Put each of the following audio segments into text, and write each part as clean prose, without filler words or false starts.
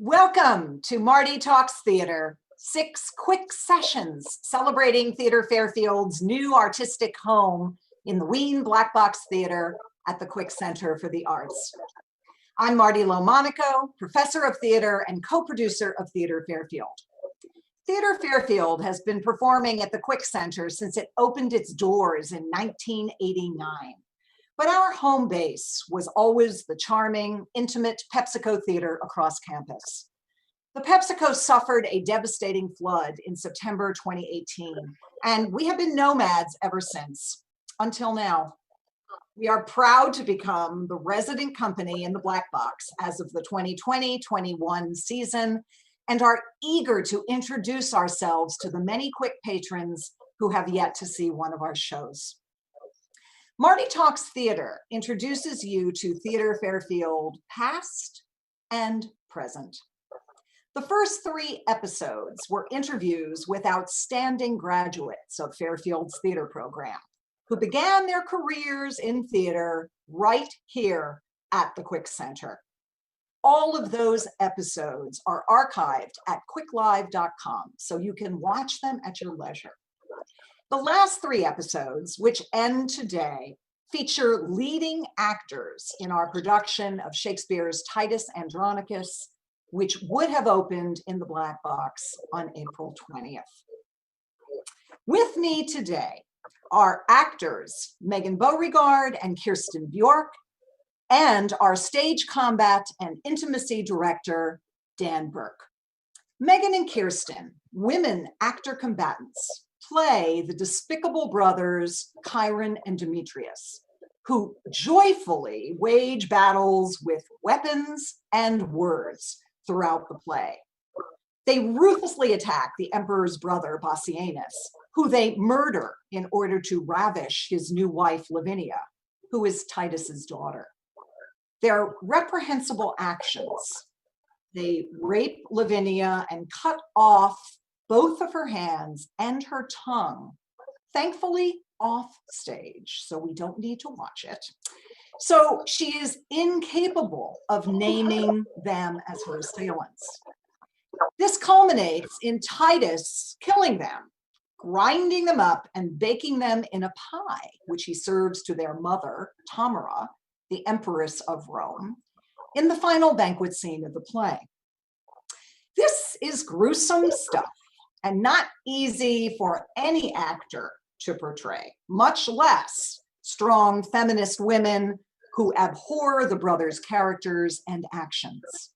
Welcome to Marti Talks Theatre, 6 quick sessions celebrating Theatre Fairfield's new artistic home in the Wien Blackbox Theatre at the Quick Center for the Arts. I'm Marti Monaco, professor of theatre and co-producer of Theatre Fairfield. Theatre Fairfield has been performing at the Quick Center since it opened its doors in 1989. But our home base was always the charming, intimate Pepsico Theatre across campus. The Pepsico suffered a devastating flood in September 2018, and we have been nomads ever since, until now. We are proud to become the resident company in the Black Box as of the 2020-21 season, and are eager to introduce ourselves to the many quick patrons who have yet to see one of our shows. Marti Talks Theatre introduces you to Theatre Fairfield past and present. The first 3 episodes were interviews with outstanding graduates of Fairfield's theatre program who began their careers in theatre right here at the Quick Center. All of those episodes are archived at quicklive.com, so you can watch them at your leisure. The last 3 episodes, which end today, feature leading actors in our production of Shakespeare's Titus Andronicus, which would have opened in the Black Box on April 20th. With me today are actors Megan Beauregard and Kiersten Bjork, and our stage combat and intimacy director, Dan Burke. Megan and Kiersten, women actor combatants, play the despicable brothers, Kieran and Demetrius, who joyfully wage battles with weapons and words throughout the play. They ruthlessly attack the emperor's brother, Bassianus, who they murder in order to ravish his new wife, Lavinia, who is Titus's daughter. Their reprehensible actions, they rape Lavinia and cut off both of her hands and her tongue, thankfully off stage, so we don't need to watch it. So she is incapable of naming them as her assailants. This culminates in Titus killing them, grinding them up and baking them in a pie, which he serves to their mother, Tamara, the Empress of Rome, in the final banquet scene of the play. This is gruesome stuff, and not easy for any actor to portray, much less strong feminist women who abhor the brothers' characters and actions.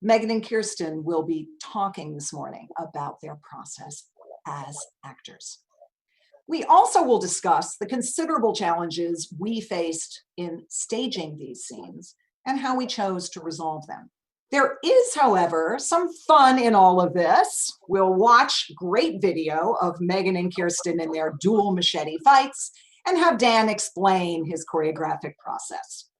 Megan and Kiersten will be talking this morning about their process as actors. We also will discuss the considerable challenges we faced in staging these scenes and how we chose to resolve them. There is, however, some fun in all of this. We'll watch great video of Megan and Kiersten in their dual machete fights and have Dan explain his choreographic process.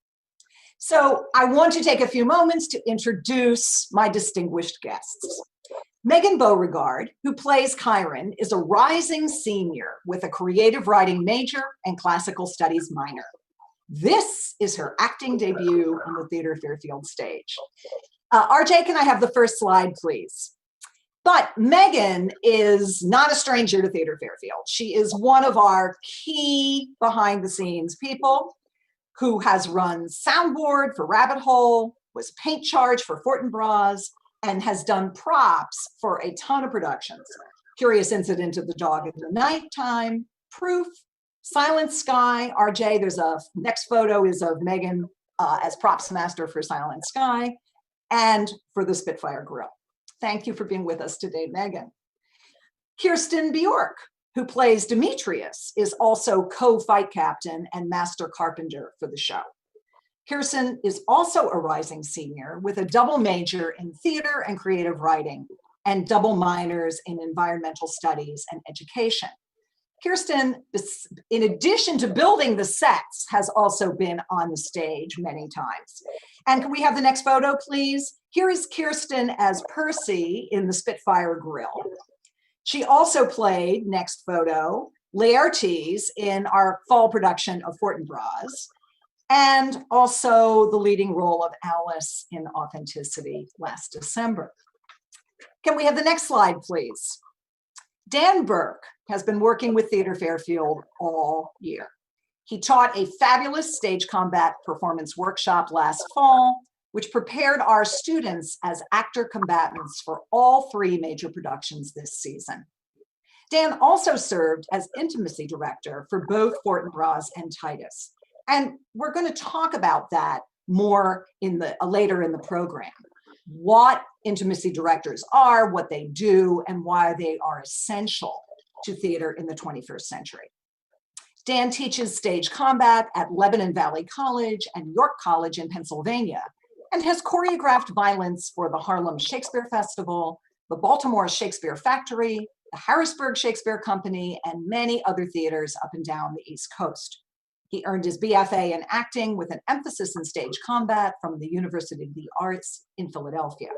So I want to take a few moments to introduce my distinguished guests. Megan Beauregard, who plays Kieran, is a rising senior with a creative writing major and classical studies minor. This is her acting debut on the Theatre Fairfield stage. RJ, can I have the first slide, please? But Megan is not a stranger to Theatre Fairfield. She is one of our key behind-the-scenes people who has run soundboard for Rabbit Hole, was paint charge for Fortinbras, and has done props for a ton of productions. Curious Incident of the Dog in the Nighttime, Proof, Silent Sky. RJ, there's a next photo is of Megan as props master for Silent Sky and for the Spitfire Grill. Thank you for being with us today, Megan. Kiersten Bjork, who plays Demetrius, is also co-fight captain and master carpenter for the show. Kiersten is also a rising senior with a double major in theater and creative writing and double minors in environmental studies and education. Kiersten, in addition to building the sets, has also been on the stage many times. And can we have the next photo, please? Here is Kiersten as Percy in the Spitfire Grill. She also played, next photo, Laertes in our fall production of Fortinbras. and also the leading role of Alice in Authenticity last December. Can we have the next slide, please? Dan Burke has been working with Theatre Fairfield all year. He taught a fabulous stage combat performance workshop last fall, which prepared our students as actor combatants for all 3 major productions this season. Dan also served as intimacy director for both Fortinbras and Titus. And we're going to talk about that more in the later in the program. What intimacy directors are, what they do, and why they are essential to theater in the 21st century. Dan teaches stage combat at Lebanon Valley College and York College in Pennsylvania, and has choreographed violence for the Harlem Shakespeare Festival, the Baltimore Shakespeare Factory, the Harrisburg Shakespeare Company, and many other theaters up and down the East Coast. He earned his BFA in acting with an emphasis in stage combat from the University of the Arts in Philadelphia.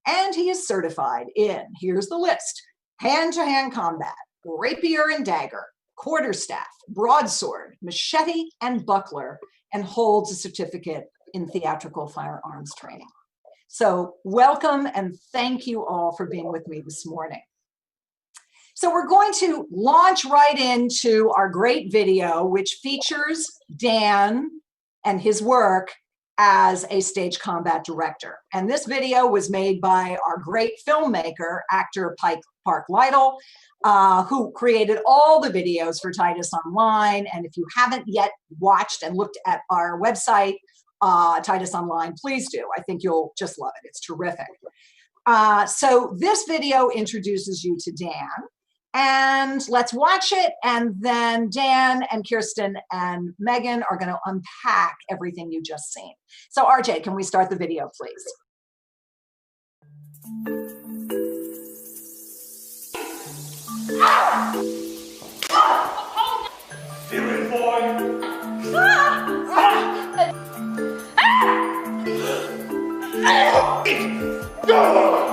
And he is certified in, here's the list, hand-to-hand combat, rapier and dagger, quarterstaff, broadsword, machete, and buckler, and holds a certificate in theatrical firearms training. So welcome and thank you all for being with me this morning. So we're going to launch right into our great video, which features Dan and his work as a stage combat director. And this video was made by our great filmmaker, actor Park Lytle, who created all the videos for Titus Online. And if you haven't yet watched and looked at our website, Titus Online, please do. I think you'll just love it. It's terrific. So this video introduces you to Dan. And let's watch it, and then Dan and Kiersten and Megan are going to unpack everything you just seen. So RJ, can we start the video, please? Feel it, boy! Go!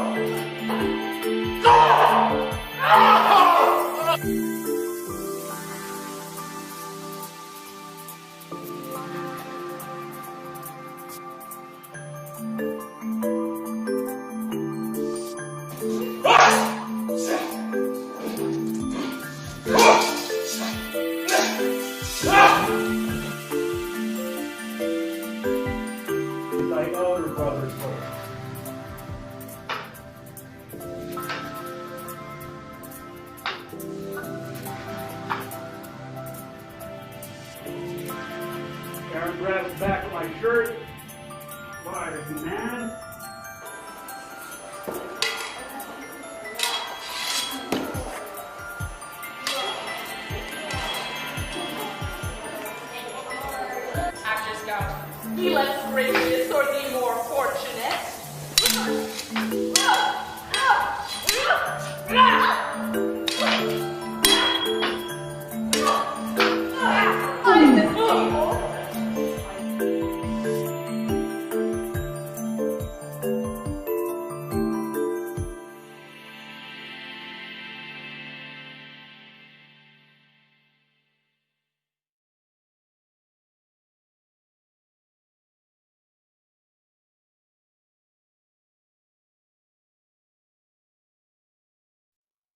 My elder brother's boy. Aaron grabs the back of my shirt. Why, are you mad? Actors got the less gracious or the more fortunate.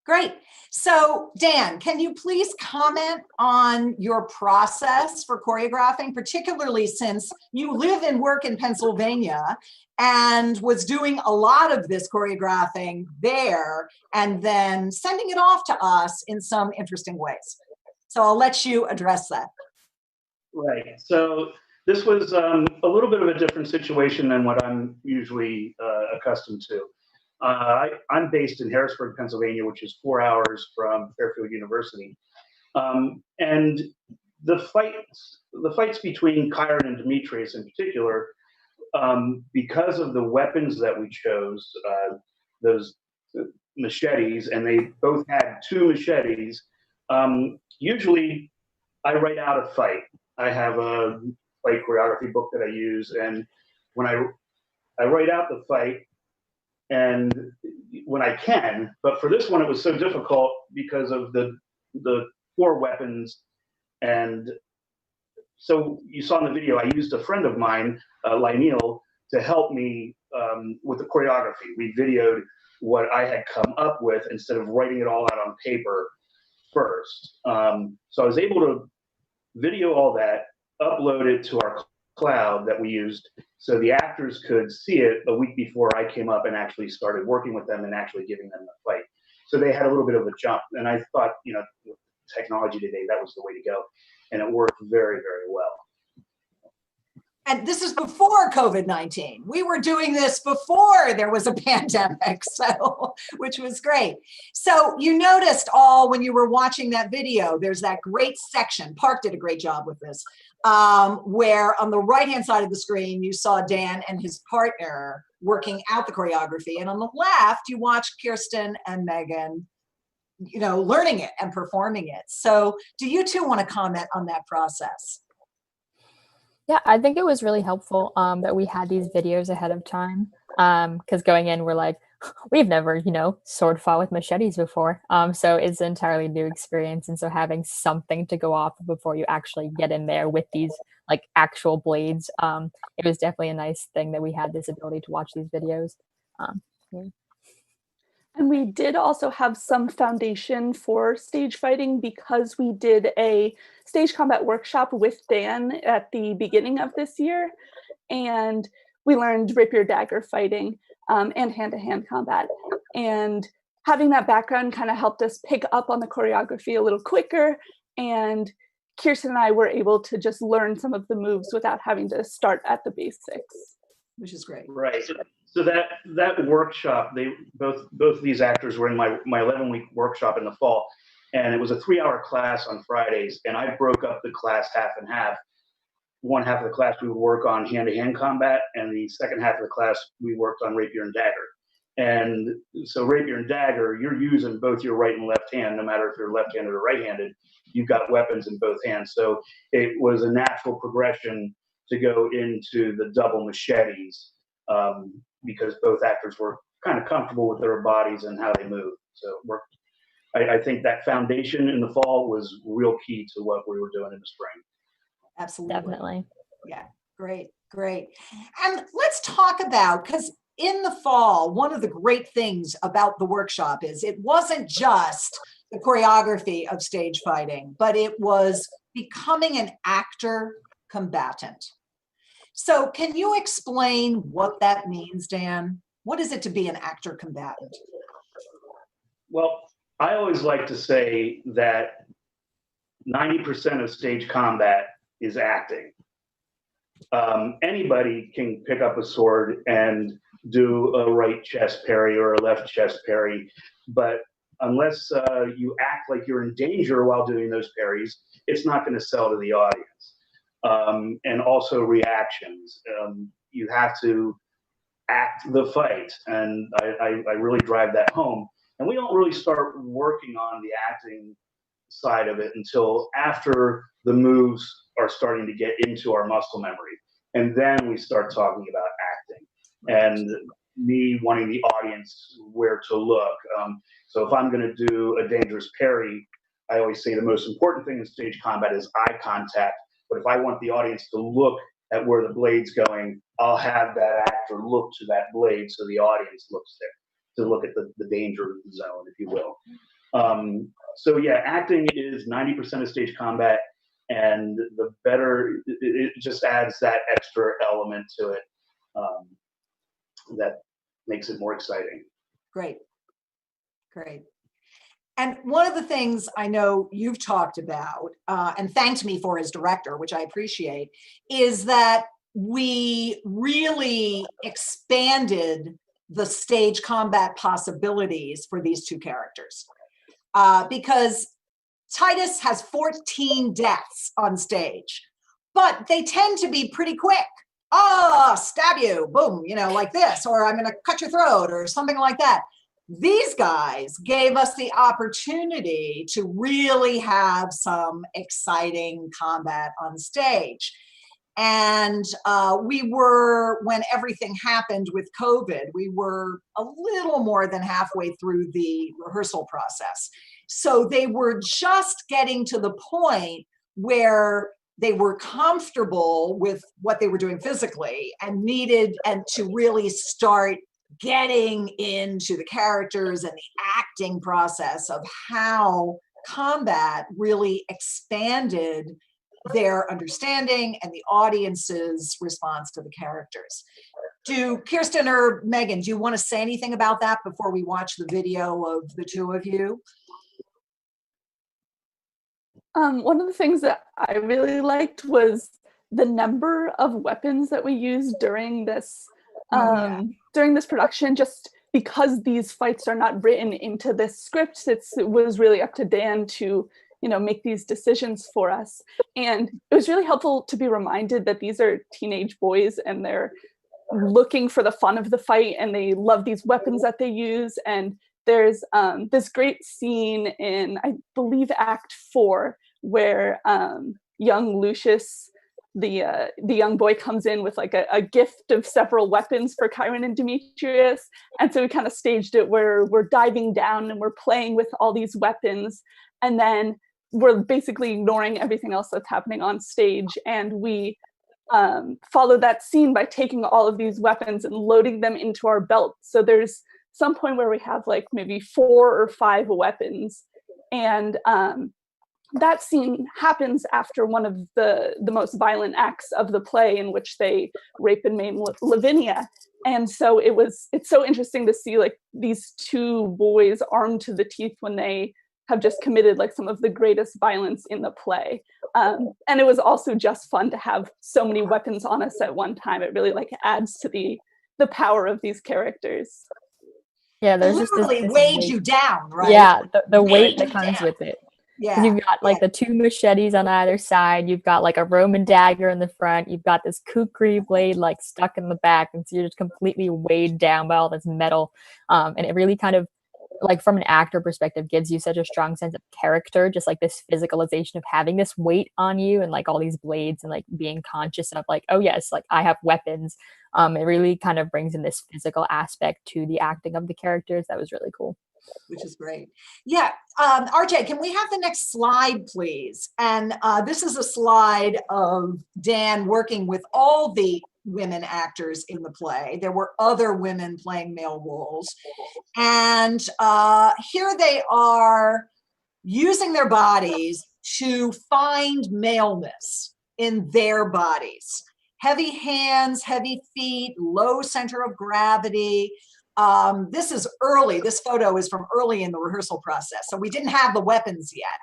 Great. So Dan, can you please comment on your process for choreographing, particularly since you live and work in Pennsylvania and was doing a lot of this choreographing there and then sending it off to us in some interesting ways. So I'll let you address that. Right. So this was a little bit of a different situation than what I'm usually accustomed to. I'm based in Harrisburg, Pennsylvania, which is 4 hours from Fairfield University. And the fights between Kiersten and Demetrius in particular, because of the weapons that we chose, those machetes, and they both had 2 machetes, usually I write out a fight. I have a fight choreography book that I use, and when I write out the fight, and when I can, but for this one it was so difficult because of the 4 weapons and So you saw in the video, I used a friend of mine, Lionel, to help me with the choreography. We videoed what I had come up with instead of writing it all out on paper first. So I was able to video all that, upload it to our cloud that we used so the actors could see it a week before I came up and actually started working with them and actually giving them the fight. So they had a little bit of a jump. And I thought, you know, with technology today, that was the way to go. And it worked very, very well. And this is before COVID-19. We were doing this before there was a pandemic, so, which was great. So you noticed all when you were watching that video, there's that great section, Park did a great job with this, where on the right-hand side of the screen, you saw Dan and his partner working out the choreography. And on the left, you watched Kiersten and Megan, you know, learning it and performing it. So do you two want to comment on that process? Yeah, I think it was really helpful that we had these videos ahead of time, because going in, we're like, we've never, you know, sword fought with machetes before. So it's an entirely new experience. And so having something to go off of before you actually get in there with these like actual blades, it was definitely a nice thing that we had this ability to watch these videos. Yeah. And we did also have some foundation for stage fighting because we did a stage combat workshop with Dan at the beginning of this year. And we learned rapier dagger fighting and hand-to-hand combat. And having that background kind of helped us pick up on the choreography a little quicker. And Kiersten and I were able to just learn some of the moves without having to start at the basics. Which is great. Right. So that workshop, they both of these actors were in my 11-week workshop in the fall, and it was a 3-hour class on Fridays, and I broke up the class half and half. One half of the class we would work on hand-to-hand combat, and the second half of the class we worked on rapier and dagger. And so rapier and dagger, you're using both your right and left hand, no matter if you're left-handed or right-handed, you've got weapons in both hands. So it was a natural progression to go into the double machetes, because both actors were kind of comfortable with their bodies and how they move. So I think that foundation in the fall was real key to what we were doing in the spring. Absolutely. Definitely. Yeah, great. And let's talk about, because in the fall, one of the great things about the workshop is it wasn't just the choreography of stage fighting, but it was becoming an actor combatant. So can you explain what that means, Dan? What is it to be an actor combatant? Well, I always like to say that 90% of stage combat is acting. Anybody can pick up a sword and do a right chest parry or a left chest parry, but unless you act like you're in danger while doing those parries, it's not going to sell to the audience. And also reactions. You have to act the fight, and I really drive that home. And we don't really start working on the acting side of it until after the moves are starting to get into our muscle memory. And then we start talking about acting and me wanting the audience where to look. So if I'm going to do a dangerous parry, I always say the most important thing in stage combat is eye contact. But if I want the audience to look at where the blade's going, I'll have that actor look to that blade so the audience looks there, to look at the danger zone, if you will. So yeah, acting is 90% of stage combat, and the better, it just adds that extra element to it that makes it more exciting. Great. And one of the things I know you've talked about and thanked me for as director, which I appreciate, is that we really expanded the stage combat possibilities for these two characters. Because Titus has 14 deaths on stage, but they tend to be pretty quick. Oh, stab you, boom, you know, like this, or I'm going to cut your throat or something like that. These guys gave us the opportunity to really have some exciting combat on stage. And we were, when everything happened with COVID, we were a little more than halfway through the rehearsal process. So they were just getting to the point where they were comfortable with what they were doing physically and needed and to really start getting into the characters and the acting process of how combat really expanded their understanding and the audience's response to the characters. Do Kiersten or Megan, do you want to say anything about that before we watch the video of the two of you? One of the things that I really liked was the number of weapons that we used during this production, just because these fights are not written into this script. It was really up to Dan to, make these decisions for us. And it was really helpful to be reminded that these are teenage boys and they're looking for the fun of the fight and they love these weapons that they use. And there's this great scene in, I believe, Act 4, where young Lucius, the young boy, comes in with like a gift of several weapons for Kieran and Demetrius. And so we kind of staged it where we're diving down and we're playing with all these weapons. And then we're basically ignoring everything else that's happening on stage. And we follow that scene by taking all of these weapons and loading them into our belt. So there's some point where we have like maybe 4 or 5 weapons. And that scene happens after one of the most violent acts of the play, in which they rape and maim Lavinia. And so it's so interesting to see like these two boys armed to the teeth when they have just committed like some of the greatest violence in the play. And it was also just fun to have so many weapons on us at one time. It really like adds to the power of these characters. Yeah, there's literally just this weighed weight. you down, right? Yeah, the weight Weighed that you comes down. with it. Yeah. You've got like the 2 machetes on either side. You've got like a Roman dagger in the front. You've got this kukri blade like stuck in the back. And so you're just completely weighed down by all this metal. And it really kind of, like from an actor perspective, gives you such a strong sense of character, just like this physicalization of having this weight on you and like all these blades and like being conscious of like, oh yes, like I have weapons. It really kind of brings in this physical aspect to the acting of the characters. That was really cool. Which is great. Yeah. RJ, can we have the next slide, please? And this is a slide of Dan working with all the women actors in the play. There were other women playing male roles. And here they are using their bodies to find maleness in their bodies. Heavy hands, heavy feet, low center of gravity. This is early. This photo is from early in the rehearsal process. So we didn't have the weapons yet.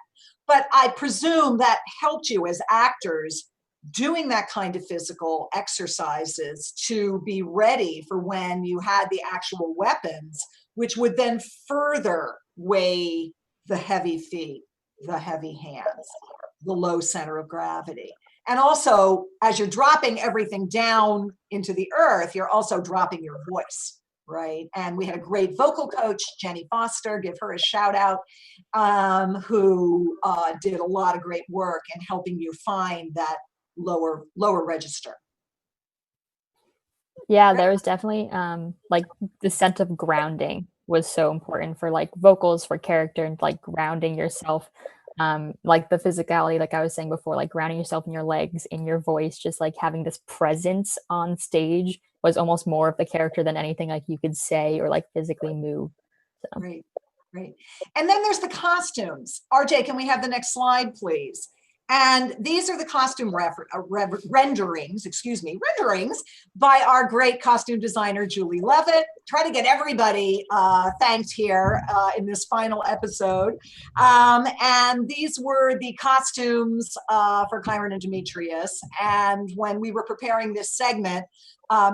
But I presume that helped you as actors doing that kind of physical exercises to be ready for when you had the actual weapons, which would then further weigh the heavy feet, the heavy hands, the low center of gravity. And also, as you're dropping everything down into the earth, you're also dropping your voice. Right. And we had a great vocal coach, Jenny Foster, give her a shout out, who did a lot of great work in helping you find that lower register. Yeah, there was definitely like the sense of grounding was so important for like vocals, for character, and like grounding yourself. Like the physicality, like I was saying before, like grounding yourself in your legs, in your voice, just like having this presence on stage was almost more of the character than anything like you could say or like physically move. So. Great. And then there's the costumes. RJ, can we have the next slide, please? And these are the costume renderings by our great costume designer, Julie Levitt. Try to get everybody thanked here in this final episode. And these were the costumes for Kieran and Demetrius. And when we were preparing this segment,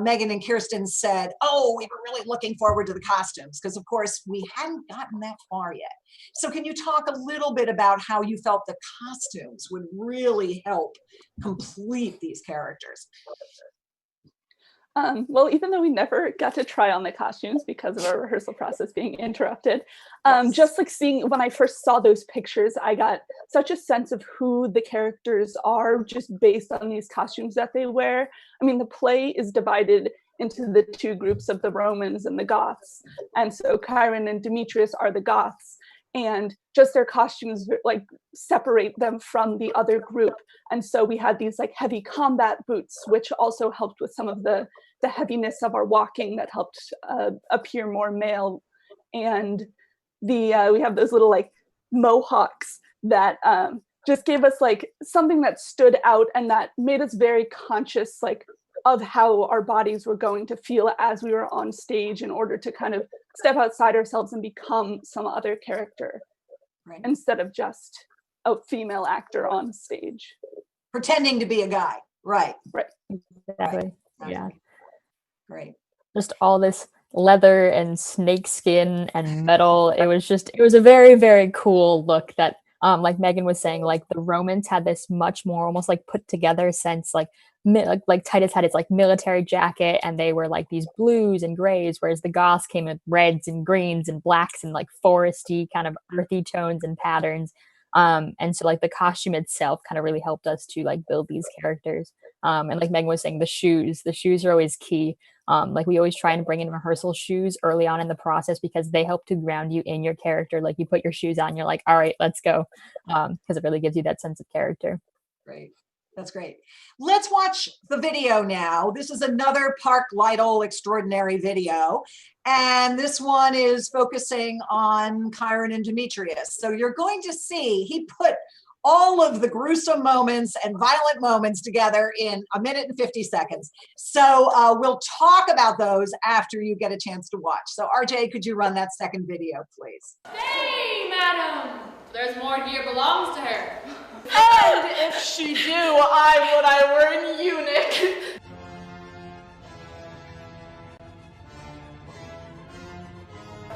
Megan and Kiersten said, oh, we were really looking forward to the costumes because, of course, we hadn't gotten that far yet. So can you talk a little bit about how you felt the costumes would really help complete these characters? Well, even though we never got to try on the costumes because of our rehearsal process being interrupted, just like seeing when I first saw those pictures, I got such a sense of who the characters are just based on these costumes that they wear. I mean, the play is divided into the 2 groups of the Romans and the Goths. And so Kieran and Demetrius are the Goths. and just their costumes like separate them from the other group. And so we had these like heavy combat boots, which also helped with some of the heaviness of our walking that helped appear more male. And we have those little like mohawks that just gave us like something that stood out and that made us very conscious like of how our bodies were going to feel as we were on stage in order to kind of step outside ourselves and become some other character, Right. instead of just a female actor on stage. Pretending to be a guy. Right. Exactly. Yeah. Great. Just all this leather and snake skin and metal. It was a very, very cool look that, like Megan was saying, like the Romans had this much more almost like put together sense, like Titus had his like military jacket and they were like these blues and grays, whereas the Goths came with reds and greens and blacks and like foresty kind of earthy tones and patterns. And so like the costume itself kind of really helped us to like build these characters. And like Megan was saying, the shoes are always key. Like we always try and bring in rehearsal shoes early on in the process because they help to ground you in your character. Like you put your shoes on, you're like, all right, let's go. Because it really gives you that sense of character. Great. That's great. Let's watch the video now. This is another Park Lytle extraordinary video. And this one is focusing on Kiersten and Demetrius. So you're going to see he put all of the gruesome moments and violent moments together in 1 minute and 50 seconds. So we'll talk about those after you get a chance to watch. So RJ, could you run that second video, please? Stay, madam. There's more gear belongs to her. And if she do, I would I were an eunuch.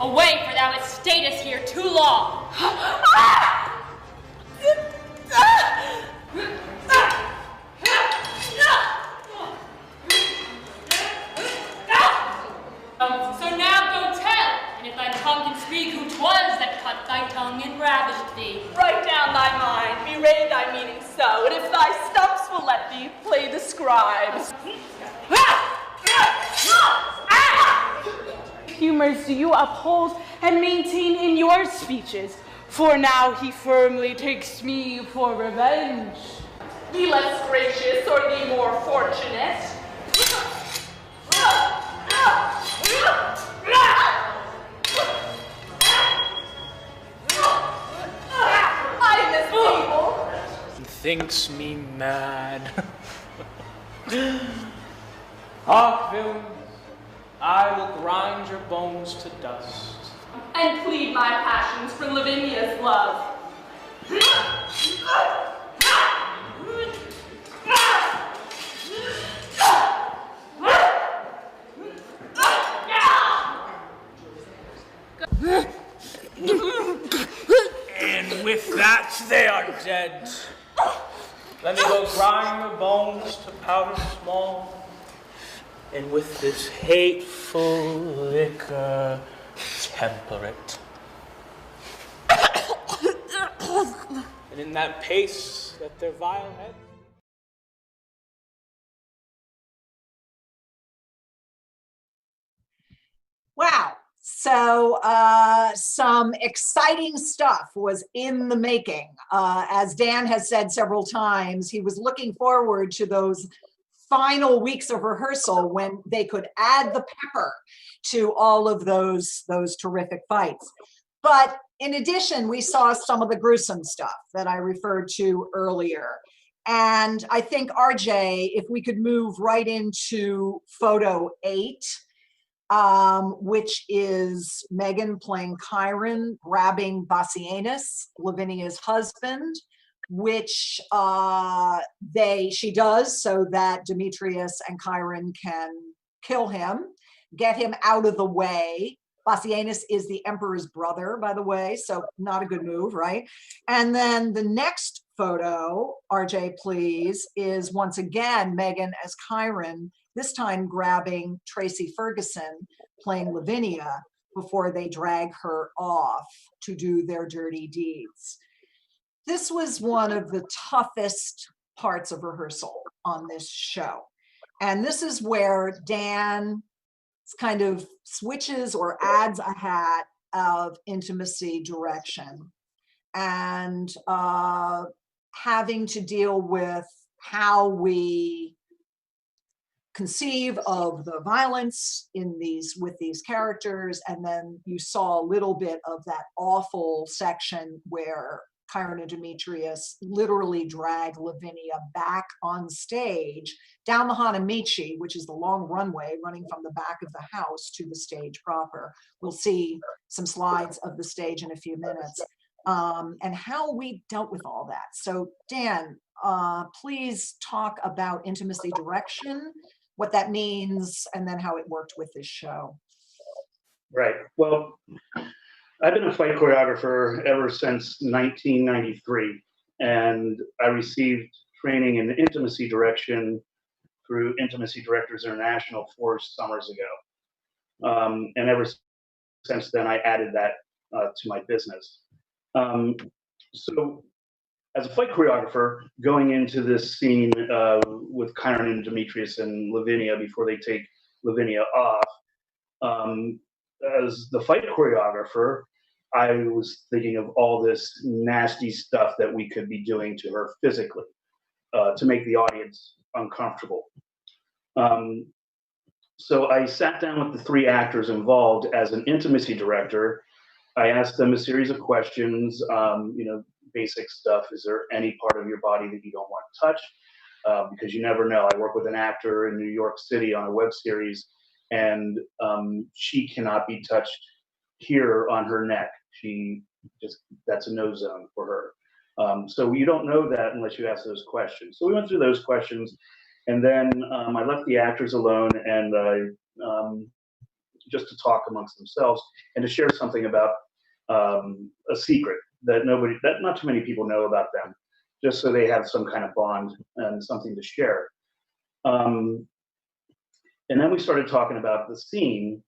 Away, for thou hast stayed us here too long. So now go tell, and if thy tongue can speak, who 'twas that cut thy tongue and ravished thee. Write down thy mind, bewray thy meaning so, and if thy stumps will let thee, play the scribes. Humors do you uphold and maintain in your speeches, for now he firmly takes me for revenge. Be less gracious, or be more fortunate. I miss people. He thinks me mad. Hark, villains, I will grind your bones to dust. And plead my passions for Lavinia's love. And with that, they are dead. Let me go grind your bones to powder small, and with this hateful liquor temper it. And in that pace that their vile heads. Wow. So some exciting stuff was in the making. As Dan has said several times, he was looking forward to those final weeks of rehearsal when they could add the pepper to all of those terrific fights. But in addition, we saw some of the gruesome stuff that I referred to earlier. And I think, RJ, if we could move right into photo 8, which is Megan playing Kiersten, grabbing Bassianus, Lavinia's husband, which she does so that Demetrius and Kiersten can kill him, get him out of the way. Bassianus is the emperor's brother, by the way, so not a good move, right? And then the next photo, RJ, please, is once again Megan as Kiersten, this time grabbing Tracy Ferguson, playing Lavinia, before they drag her off to do their dirty deeds. This was one of the toughest parts of rehearsal on this show. And this is where Dan kind of switches or adds a hat of intimacy direction and having to deal with how we conceive of the violence with these characters. And then you saw a little bit of that awful section where Kiersten and Demetrius literally drag Lavinia back on stage down the Hanamichi, which is the long runway running from the back of the house to the stage proper. We'll see some slides of the stage in a few minutes, and how we dealt with all that. So Dan, please talk about intimacy direction, what that means, and then how it worked with this show. Right. Well, I've been a fight choreographer ever since 1993, and I received training in intimacy direction through Intimacy Directors International 4 summers ago. And ever since then, I added that to my business. So as a fight choreographer, going into this scene with Kiersten and Demetrius and Lavinia before they take Lavinia off, as the fight choreographer, I was thinking of all this nasty stuff that we could be doing to her physically to make the audience uncomfortable. So I sat down with the 3 actors involved as an intimacy director. I asked them a series of questions, basic stuff. Is there any part of your body that you don't want touched? Because you never know. I work with an actor in New York City on a web series, and she cannot be touched here on her neck. That's a no zone for her. So you don't know that unless you ask those questions. So we went through those questions, and then I left the actors alone and just to talk amongst themselves and to share something about a secret that not too many people know about them, just so they have some kind of bond and something to share. And then we started talking about the scene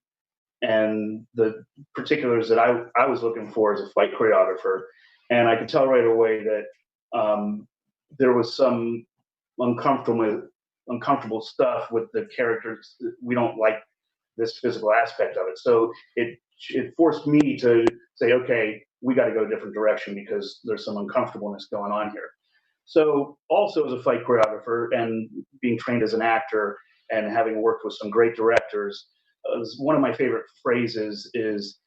and the particulars that I was looking for as a fight choreographer. And I could tell right away that there was some uncomfortable stuff with the characters. We don't like this physical aspect of it. So it forced me to say, okay, we got to go a different direction because there's some uncomfortableness going on here. So also as a fight choreographer and being trained as an actor and having worked with some great directors, one of my favorite phrases is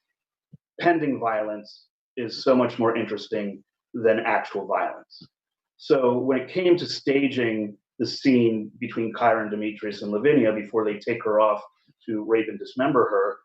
pending violence is so much more interesting than actual violence. So when it came to staging the scene between Kiersten, Demetrius, and Lavinia before they take her off to rape and dismember her,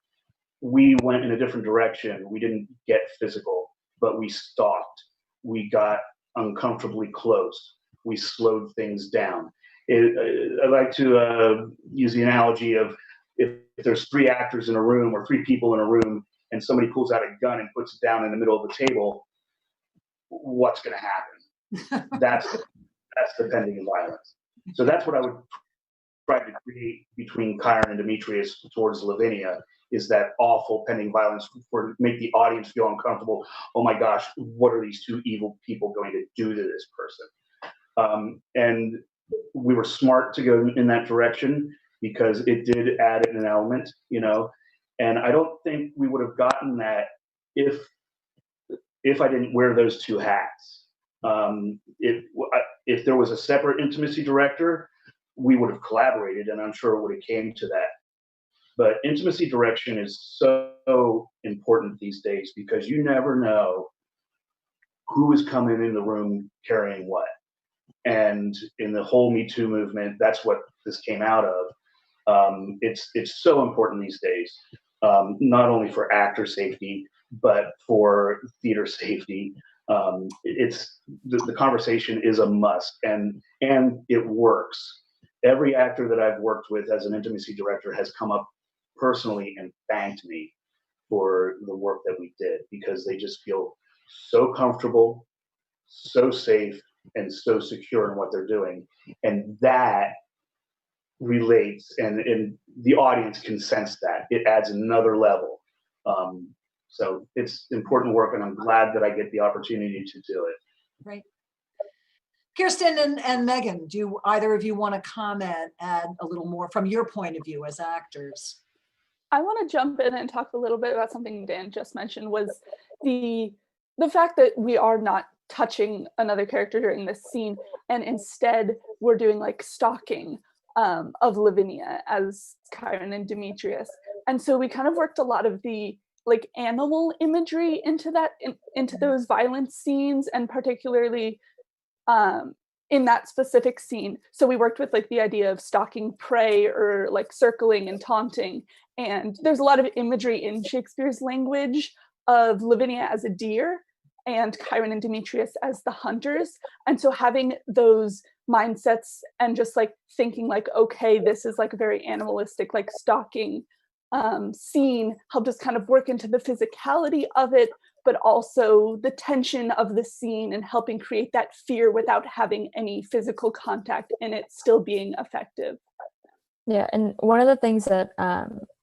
we went in a different direction. We didn't get physical, but we stalked. We got uncomfortably close. We slowed things down. I like to use the analogy of if there's 3 actors in a room or 3 people in a room and somebody pulls out a gun and puts it down in the middle of the table, what's going to happen? That's the pending violence. So that's what I would try to create between Kiersten and Demetrius towards Lavinia, is that awful pending violence for make the audience feel uncomfortable. Oh my gosh, what are these 2 evil people going to do to this person? And we were smart to go in that direction because it did add an element, and I don't think we would have gotten that if I didn't wear those 2 hats. If there was a separate intimacy director, we would have collaborated, and I'm sure it would have came to that. But intimacy direction is so important these days because you never know who is coming in the room carrying what. And in the whole Me Too movement, that's what this came out of. It's so important these days, not only for actor safety, but for theater safety. The conversation is a must, and it works. Every actor that I've worked with as an intimacy director has come up personally and thanked me for the work that we did, because they just feel so comfortable, so safe, and so secure in what they're doing. And that relates, and the audience can sense that. It adds another level. So it's important work, and I'm glad that I get the opportunity to do it. Right. Kiersten and Megan, do either of you want to comment, add a little more from your point of view as actors? I want to jump in and talk a little bit about something Dan just mentioned, was the fact that we are not touching another character during this scene, and instead we're doing like stalking of Lavinia as Kieran and Demetrius. And so we kind of worked a lot of the like animal imagery into that, into those violence scenes, and particularly in that specific scene. So we worked with like the idea of stalking prey, or like circling and taunting. And there's a lot of imagery in Shakespeare's language of Lavinia as a deer and Kieran and Demetrius as the hunters. And so having those mindsets and just like thinking like, okay, this is like a very animalistic, like stalking scene, helped us kind of work into the physicality of it, but also the tension of the scene, and helping create that fear without having any physical contact and it still being effective. Yeah, and one of the things that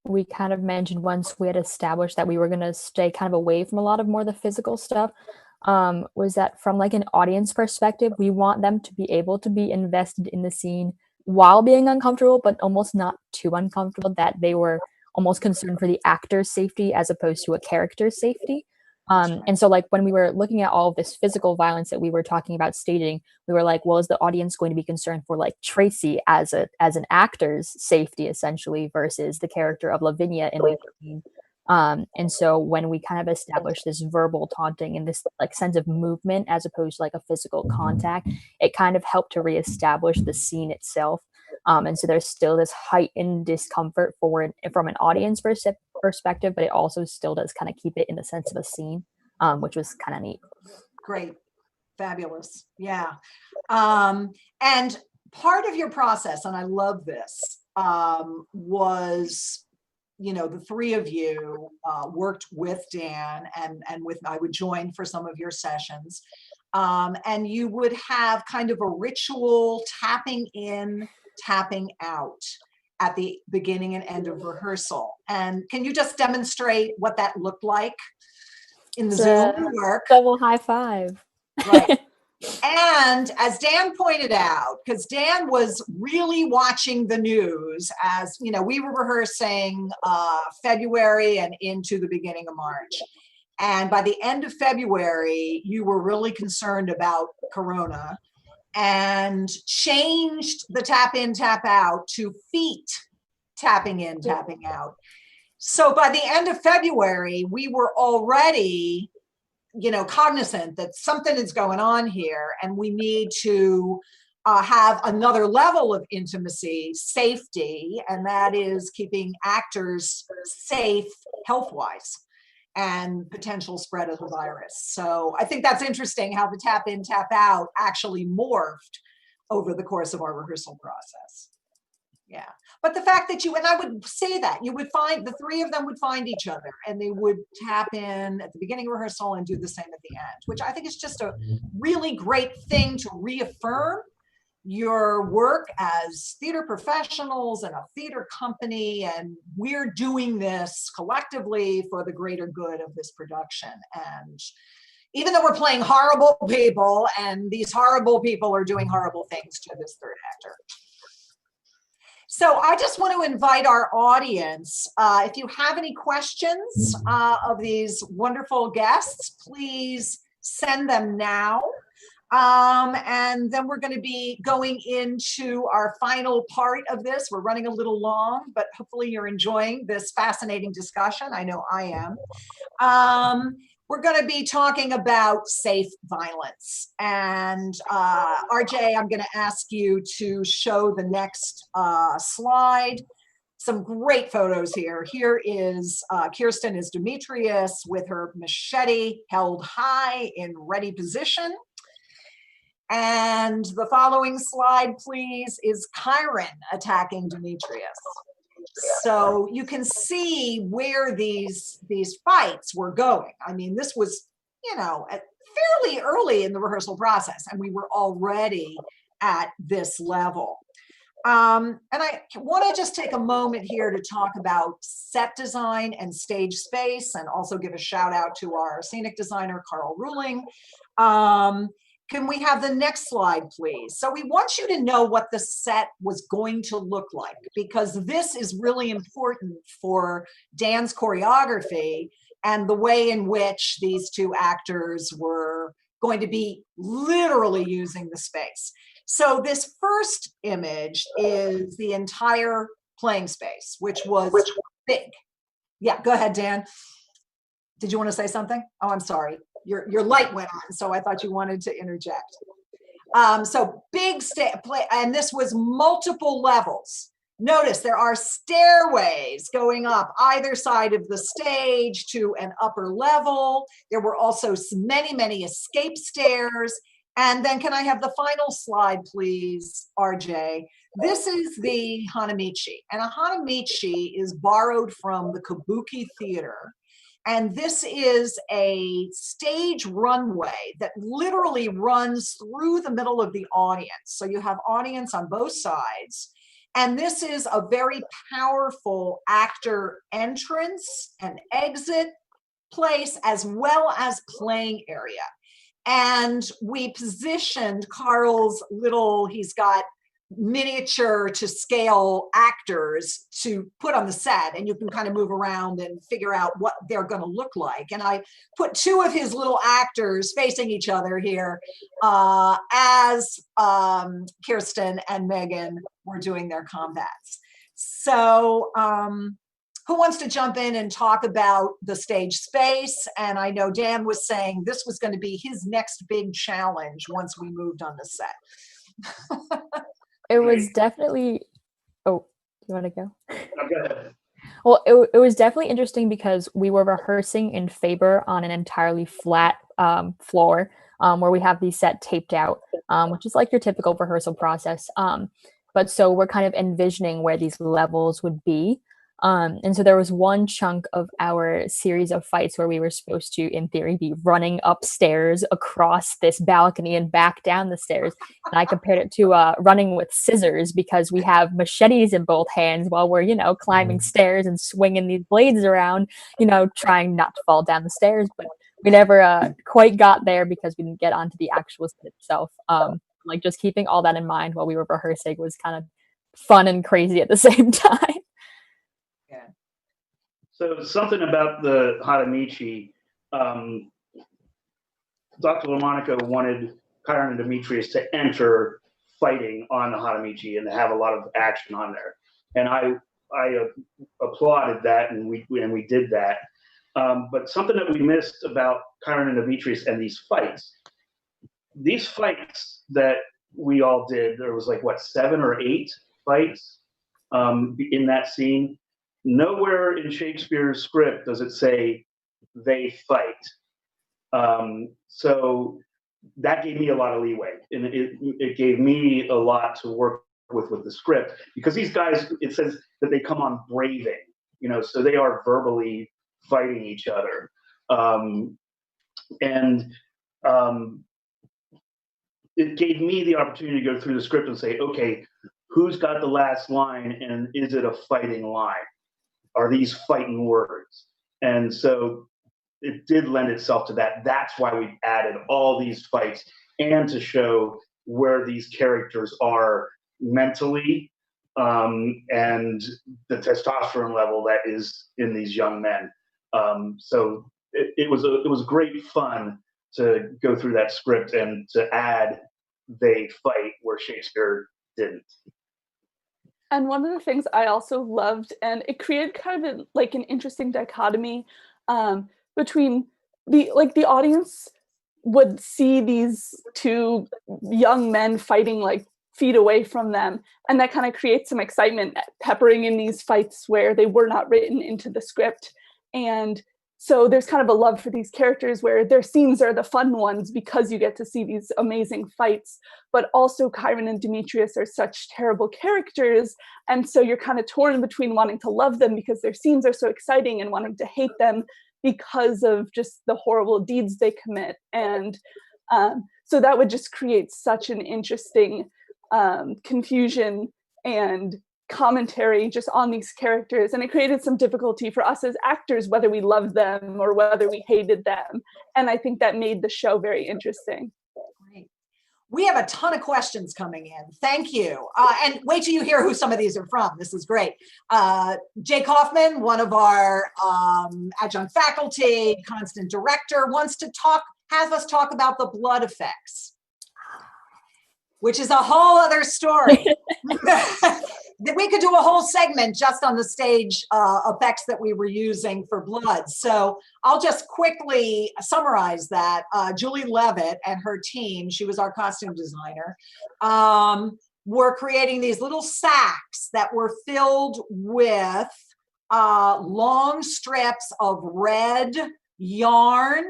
we kind of mentioned once we had established that we were going to stay kind of away from a lot of more of the physical stuff, was that from like an audience perspective, we want them to be able to be invested in the scene while being uncomfortable, but almost not too uncomfortable, that they were almost concerned for the actor's safety as opposed to a character's safety. And so like when we were looking at all of this physical violence that we were talking about staging, we were like, well, is the audience going to be concerned for like Tracy as an actor's safety essentially versus the character of Lavinia in the scene? And so when we kind of established this verbal taunting and this like sense of movement as opposed to like a physical contact, it kind of helped to reestablish the scene itself. And so there's still this heightened discomfort from an audience perspective, but it also still does kind of keep it in the sense of a scene, which was kind of neat. Great. Fabulous. Yeah. And part of your process, and I love this, was, you know, the three of you worked with Dan and with, I would join for some of your sessions. And you would have kind of a ritual tapping in, tapping out at the beginning and end of rehearsal. And can you just demonstrate what that looked like in the Zoom work? Double high five. Right. And as Dan pointed out, because Dan was really watching the news as, you know, we were rehearsing February and into the beginning of March. And by the end of February, you were really concerned about Corona and changed the tap in, tap out to feet tapping in, tapping out. So by the end of February, we were already, you know, cognizant that something is going on here and we need to have another level of intimacy, safety, and that is keeping actors safe health-wise and potential spread of the virus. So I think that's interesting how the tap in, tap out actually morphed over the course of our rehearsal process. Yeah, but the fact that you, and I would say that, you would find, the three of them would find each other and they would tap in at the beginning of rehearsal and do the same at the end, which I think is just a really great thing to reaffirm your work as theater professionals and a theater company, and we're doing this collectively for the greater good of this production. And even though we're playing horrible people and these horrible people are doing horrible things to this third actor. So I just want to invite our audience, if you have any questions of these wonderful guests, please send them now. And then we're going to be going into our final part of this. We're running a little long, but hopefully you're enjoying this fascinating discussion. I know I am. We're going to be talking about safe violence. And RJ, I'm going to ask you to show the next slide. Some great photos here. Here is Kiersten as Demetrius with her machete held high in ready position. And the following slide, please, is Kieran attacking Demetrius. So you can see where these fights were going. I mean, this was, you know, fairly early in the rehearsal process, and we were already at this level. And I want to just take a moment here to talk about set design and stage space, and also give a shout out to our scenic designer, Carl Ruling. Can we have the next slide, please? So we want you to know what the set was going to look like, because this is really important for Dan's choreography and the way in which these two actors were going to be literally using the space. So this first image is the entire playing space, which was big. Yeah, go ahead, Dan. Did you want to say something? Oh, I'm sorry. Your light went on, so I thought you wanted to interject. So big and this was multiple levels. Notice there are stairways going up either side of the stage to an upper level. There were also many, many escape stairs. And then can I have the final slide, please, RJ? This is the Hanamichi. And a Hanamichi is borrowed from the Kabuki Theater. And this is a stage runway that literally runs through the middle of the audience. So you have audience on both sides. And this is a very powerful actor entrance and exit place, as well as playing area. And we positioned Carl's he's got miniature to scale actors to put on the set, and you can kind of move around and figure out what they're going to look like. And I put two of his little actors facing each other here as Kiersten and Megan were doing their combats. So who wants to jump in and talk about the stage space? And I know Dan was saying this was going to be his next big challenge once we moved on the set. It was definitely, oh, you want to go? No, go ahead. Well, it was definitely interesting because we were rehearsing in Faber on an entirely flat floor where we have these set taped out, which is like your typical rehearsal process. But so we're kind of envisioning where these levels would be. And so there was one chunk of our series of fights where we were supposed to, in theory, be running upstairs across this balcony and back down the stairs. And I compared it to running with scissors, because we have machetes in both hands while we're, climbing stairs and swinging these blades around, trying not to fall down the stairs. But we never quite got there because we didn't get onto the actual set itself. Like just keeping all that in mind while we were rehearsing was kind of fun and crazy at the same time. Yeah. So something about the Hanamichi, Dr. LaMonica wanted Kiersten and Demetrius to enter fighting on the Hanamichi and to have a lot of action on there. And I applauded that, and we did that. But something that we missed about Kiersten and Demetrius and these fights that we all did, there was like, 7 or 8 fights in that scene. Nowhere in Shakespeare's script does it say they fight. So that gave me a lot of leeway, and it gave me a lot to work with the script, because these guys, it says that they come on braving, so they are verbally fighting each other. It gave me the opportunity to go through the script and say, okay, who's got the last line, and is it a fighting line? Are these fighting words? And so it did lend itself to that. That's why we added all these fights, and to show where these characters are mentally, and the testosterone level that is in these young men. So it was great fun to go through that script and to add they fight where Shakespeare didn't. And one of the things I also loved, and it created kind of an interesting dichotomy between the audience would see these two young men fighting feet away from them, and that kind of creates some excitement, peppering in these fights where they were not written into the script. And so there's kind of a love for these characters where their scenes are the fun ones because you get to see these amazing fights, but also Kiersten and Demetrius are such terrible characters. And so you're kind of torn between wanting to love them because their scenes are so exciting and wanting to hate them because of just the horrible deeds they commit. And so that would just create such an interesting confusion and commentary just on these characters, and it created some difficulty for us as actors whether we loved them or whether we hated them, and I think that made the show very interesting. Right. We have a ton of questions coming in. Thank you. And wait till you hear who some of these are from. This is great. Jay Kaufman, one of our adjunct faculty, constant director, has us talk about the blood effects, which is a whole other story. We could do a whole segment just on the stage effects that we were using for blood. So I'll just quickly summarize that. Julie Levitt and her team, she was our costume designer, were creating these little sacks that were filled with long strips of red yarn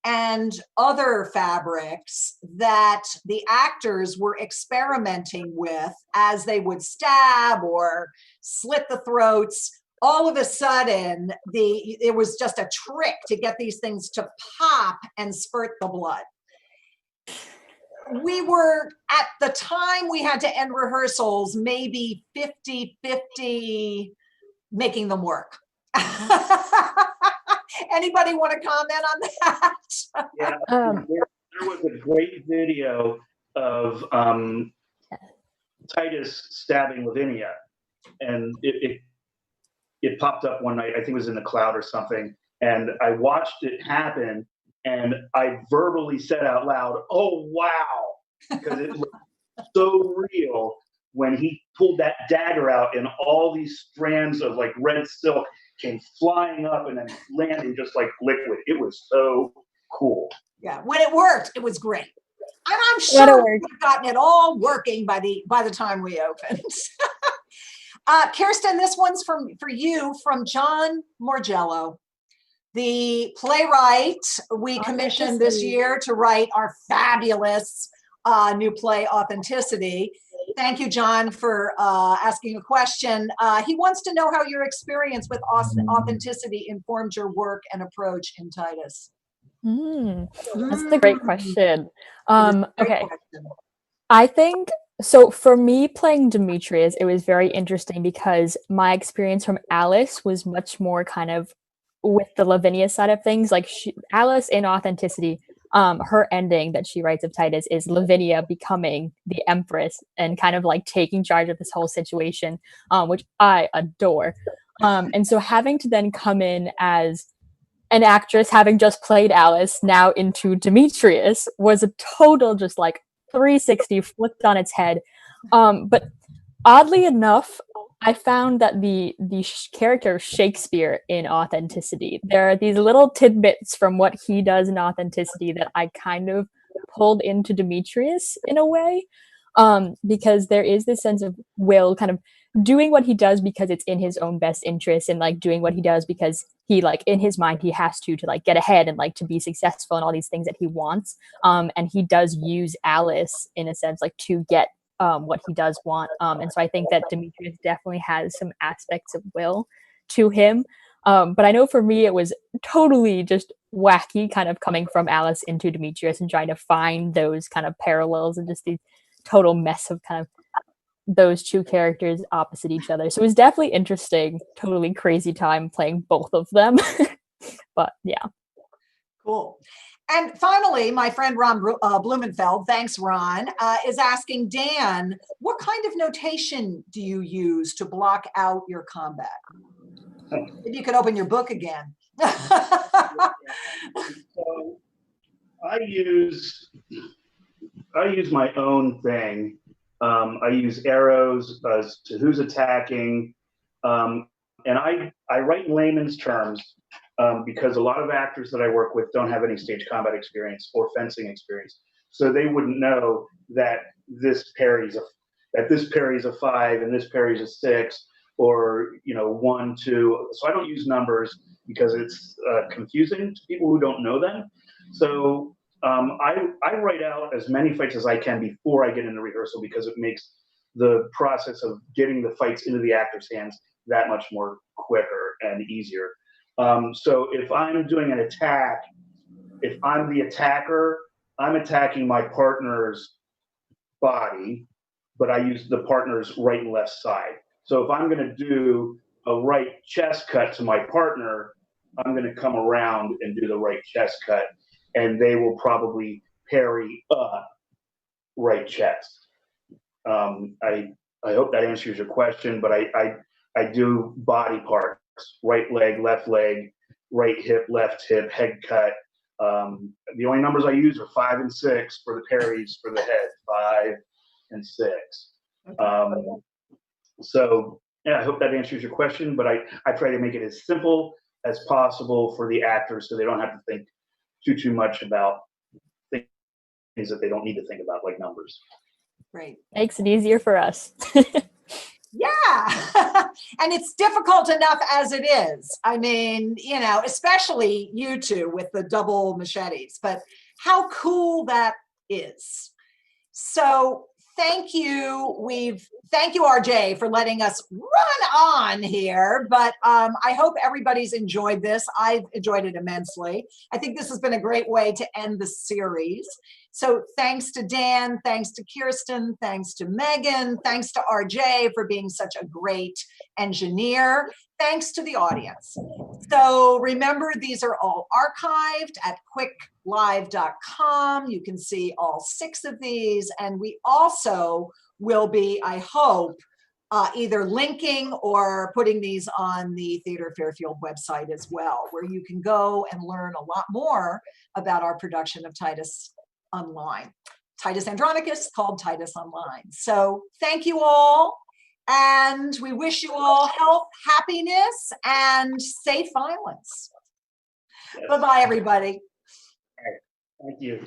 and other fabrics that the actors were experimenting with as they would stab or slit the throats. All of a sudden, it was just a trick to get these things to pop and spurt the blood. We were, at the time we had to end rehearsals, maybe 50-50 making them work. Anybody want to comment on that? Yeah, there was a great video of Titus stabbing Lavinia, and it popped up one night. I think it was in the cloud or something, and I watched it happen, and I verbally said out loud, "Oh wow," because it looked so real when he pulled that dagger out, and all these strands of like red silk came flying up and then landing just like liquid. It was so cool. Yeah, when it worked, it was great. And I'm sure we've gotten it all working by the time we opened. Kiersten, this one's for you from John Morgello, the playwright we commissioned this year to write our fabulous new play, Authenticity. Thank you, John, for asking a question. He wants to know how your experience with authenticity informed your work and approach in Titus. That's a great question. Okay. I think, so for me playing Demetrius, it was very interesting because my experience from Alice was much more kind of with the Lavinia side of things. Like Alice in Authenticity, her ending that she writes of Titus is Lavinia becoming the Empress and kind of like taking charge of this whole situation, which I adore. And so having to then come in as an actress, having just played Alice, now into Demetrius, was a total just like 360 flipped on its head. But oddly enough, I found that the character Shakespeare in Authenticity, there are these little tidbits from what he does in Authenticity that I kind of pulled into Demetrius in a way, because there is this sense of Will kind of doing what he does because it's in his own best interest, and like doing what he does because he, like, in his mind he has to like get ahead and like to be successful and all these things that he wants, and he does use Alice in a sense like to get what he does want, and so I think that Demetrius definitely has some aspects of Will to him, but I know for me it was totally just wacky kind of coming from Alice into Demetrius and trying to find those kind of parallels and just the total mess of kind of those two characters opposite each other. So it was definitely interesting, totally crazy time playing both of them. But yeah. Cool. And finally, my friend Ron Blumenfeld, thanks Ron, is asking Dan, what kind of notation do you use to block out your combat? Maybe you could open your book again. So I use my own thing. I use arrows as to who's attacking, and I write in layman's terms because a lot of actors that I work with don't have any stage combat experience or fencing experience, so they wouldn't know that this parries a 5 and this parries a 6, or 1, 2. So I don't use numbers because it's confusing to people who don't know them. So I write out as many fights as I can before I get into rehearsal, because it makes the process of getting the fights into the actor's hands that much more quicker and easier. So if I'm doing an attack, if I'm the attacker, I'm attacking my partner's body, but I use the partner's right and left side. So if I'm going to do a right chest cut to my partner, I'm going to come around and do the right chest cut, and they will probably parry up write checks. I hope that answers your question, but I do body parts, right leg, right hip, left hip, head cut. The only numbers I use are 5 and 6 for the parries for the head, 5 and 6. So yeah, I hope that answers your question, but I try to make it as simple as possible for the actors so they don't have to think too much about things that they don't need to think about, like numbers. Great. Makes it easier for us. Yeah. And it's difficult enough as it is. I mean, you know, especially you two with the double machetes, but how cool that is. So thank you. Thank you, RJ, for letting us run on here. But I hope everybody's enjoyed this. I've enjoyed it immensely. I think this has been a great way to end the series. So thanks to Dan, thanks to Kiersten, thanks to Megan, thanks to RJ for being such a great engineer. Thanks to the audience. So remember, these are all archived at quicklive.com. You can see all 6 of these. And we also will be, I hope, either linking or putting these on the Theatre Fairfield website as well, where you can go and learn a lot more about our production of Titus Online. Titus Andronicus, called Titus Online. So thank you all. And we wish you all health, happiness, and safe violence. Yes. Bye-bye, everybody. All right. Thank you.